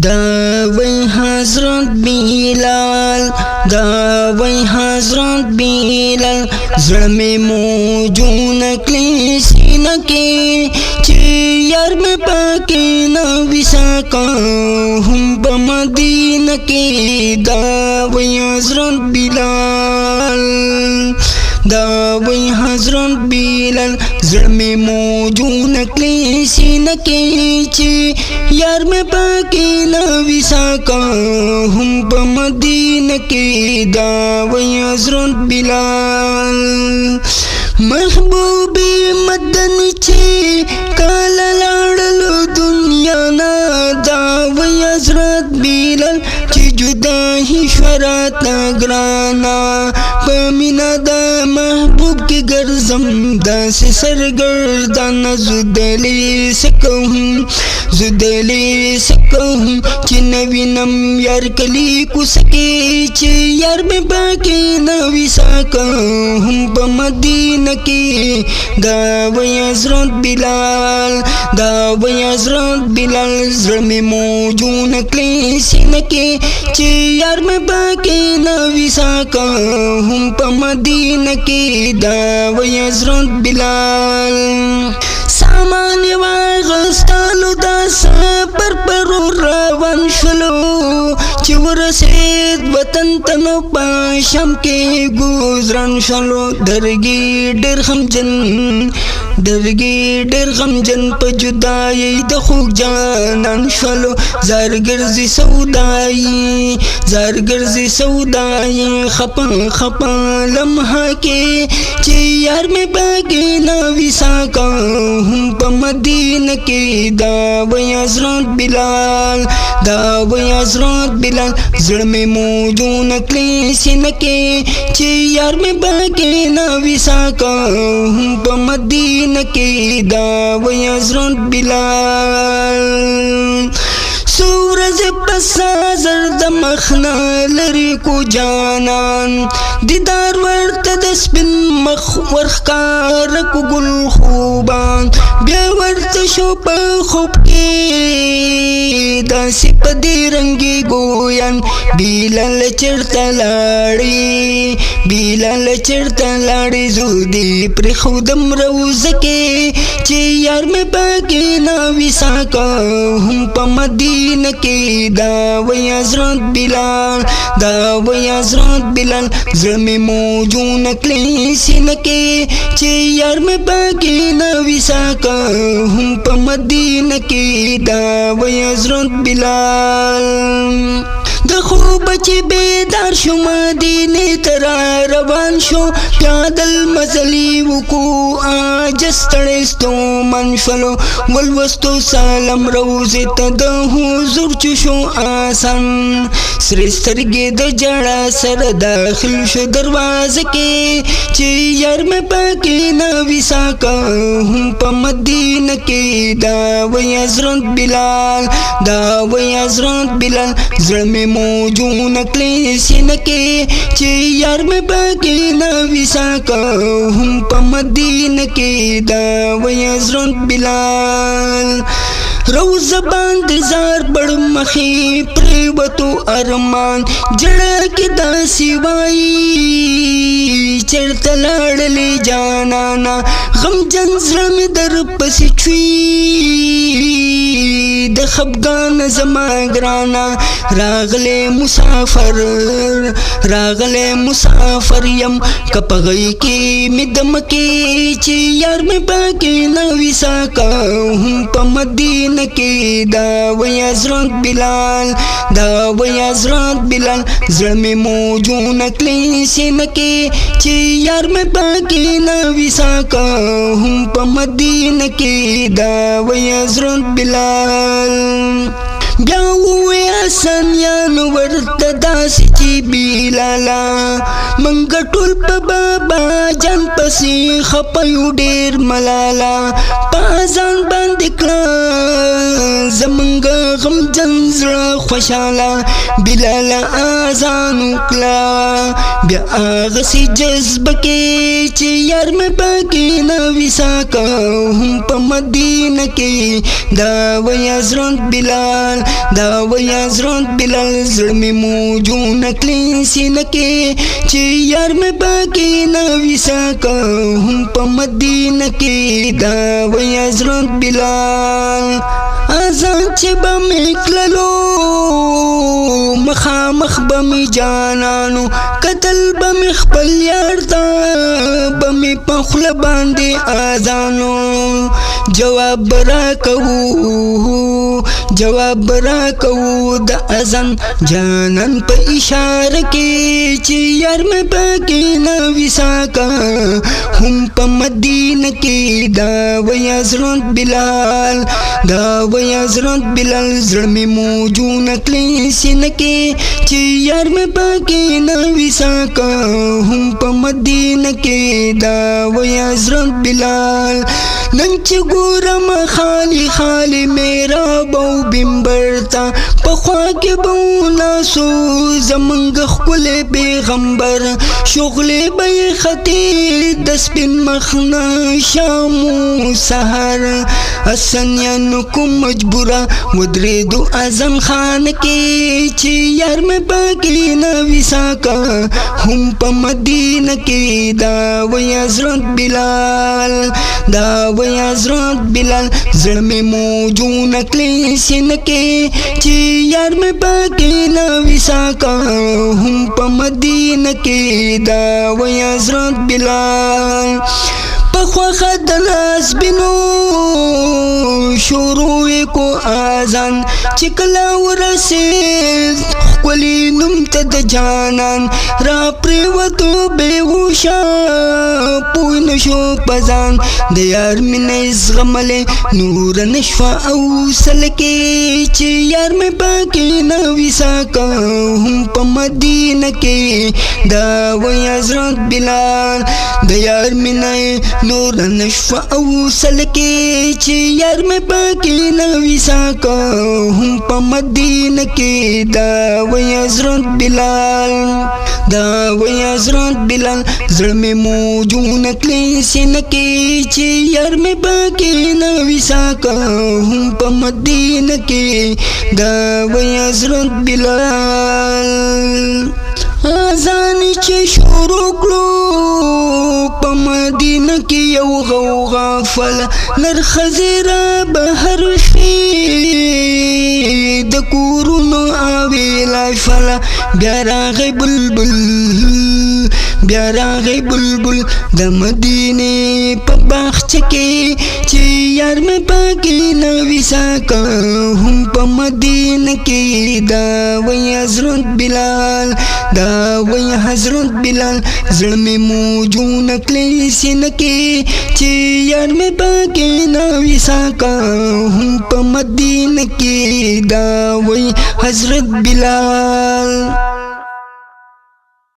دا وی حضرت بلال دا وی حضرت بلال زړه مې موجونه کړې سینه کې چې یار مې پکې نه وي ساکه هم په مدینه کې دا وی حضرت بلال دا وی حضرت بلال زړه مې موجونه کړې سینه کې چې یار مې پکې نه وي ساکه هم په مدینه کې دا وی حضرت بلال محبوب مدني چې کله لاړلو دنیا نه دا وی حضرت بلال چې جدا هي شورات ګرانا په مینا د محبوب کې ګرځم داسې سرګردانه زدلی سکوم چې نه وینم یار کلی کوسکې چې یار مې پکې نه وي ساکه هم په مدینه کې دا وی حضرت بلال دا وی حضرت بلال زړه مې موجونه کړې سینه کې چې یار مې پکې نه وي ساکه هم په مدینه کې دا وی حضرت بلال سامان واغستالو دا سفر پر روان شلو چې ورسید وطن ته نو په شام کې ګوزران شلو درګي ډېر غمجن په جدایي د خوږ جانان شلو زار ګرځي سودایي خپه لمحه کې چې یار مې پکې نه وي ساکه هم په مدینه کې دا وی حضرت بلال زړه مې موجونه کړې سینه کې چې یار مې پکې نه وي ساکه هم په مدینه کې دا وی حضرت بلال سورز پسا زرد مخنا لری کو جانان دیدار ورته د سپین مخ ورخکار کو ګل خوبان بیا ورته شو په خوب کې داسې په دې رنګي ګویان بلال چرته لاړې زودي پر خودم روزه کې چې یار مې پکې نه وي ساکه هم په مدینه کې دا وی حضرت بلال زړه مې موجونه کړې سینه کې چې یار مې پکې نه وي ساکه هم په مدینه کې دا وی حضرت بلال د خوب چې بیدار شو مدینې ته روان شو پیادل مزلي وکړو عاجز ستړی ستومن شولو ولوستو سلام روضې ته د حضور چې شو آسان سرې سترګې د ژړا سره داخل شو دروازه کې چې یار مې پکې نه وي ساکه هم په مدینه کې دا وی حضرت بلال زړه مې موجونه کړې سینه کې چې یار مې پکې نه وي ساکه هم په مدینه کې دا وی حضرت بلال روزه باندې زار بړ مخې پریوتو ارمان جړه کې داسې وایي چېرته لاړلې جانانا غمجن زړه مې در پسې چوي د خفګان زما ګرانا راغلی مسافر یم کپغی کې مې دم کې چې یار مې پکې نه وي ساکه هم په مدینه کې دا وی حضرت بلال زړه مې موجونه کړې سینه کې چې یار مې پکې نه وي ساکه هم په مدینه کې دا وی حضرت بلال بیا ووی حسن یانو ورته داسې چې بلالا منګه ټول په بابا جان پسې خپه یو ډېر ملالا په اذان باندې کړه زمونږ غمجن زړه خوشحاله بلالا اذان وکړه بیا هغسې جذبه کې چې یار مې پکې نه وي ساکه هم په مدینه کې دا وایي حضرت بلال دا وایي حضرت بلال زړه مې موجونه کړي سینه کې چې یار مې پکې نه وي ساکه هم په مدینه کې دا وایي حضرت بلال اذان چې به مې کړلو مخامخ به مې جانانو قتل به مې خپل یار ته به مې په خوله باندې اذانو جواب راکوو د اذان جانان په اشاره کې چې یار مې پکې نه وي ساکه هم په مدینه کې دا وایي حضرت بلال دا وایي حضرت بلال زړه مې موجونه کړي سینه کې چې یار مې پکې نه وي ساکه هم په مدینه کې دا وایي حضرت بلال نن چې ګورم خالی خالی میرا بو بمبر تا پخوا کې بو ناسو زمونږ ښکلی پیغمبر شغلې به یې خطې د سپین مخ نه شامو سهر حسنیانو کوم مجبوره ودرېدو اذان خانه کې چې یار مې پکې نه وي ساکه هم په مدینه کې دا وایي حضرت بلال دا وایي حضرت بلال زړه مې موجونه کړي سینه کې چې یار مې پکې نه وي ساکه هم په مدینه کې دا وایي حضرت بلال پخوا د لاس بینو شروع کو اذان چې کله ورسېد ښکلي نوم ته د جانان را پرېوتو بېهوشه پوه نه شو په ځان د یار مینه یې زغملې نوره نه شوه اوسله کې چې یار مې پکې نه وي ساکه هم په مدینه کې دا وایي حضرت بلال د یار مینه یې نوره نه شوه اوسله کې چې یار مې پکې نه وي ساکه هم په مدینه کې دا وایي حضرت بلال دا وایي حضرت بلال زړه مې موجونه کړي سینه کې چې یار مې پکې نه وي ساکه هم په مدینه کې دا وایي حضرت بلال اذان چې شروع کړو په مدینه کې یو غوغا فله نرښځې را بهر شي د کورونو اویلا فله بیا راغی بلبل د مدینې په باغچه کې چې یار مې پکې نه وي ساکه هم په مدینه کې دا وایي حضرت بلال دا وایي حضرت بلال زړه مې موجونه کړي سینه کې چې یار مې پکې نه وي ساکه هم په مدینه کې دا وایي حضرت بلال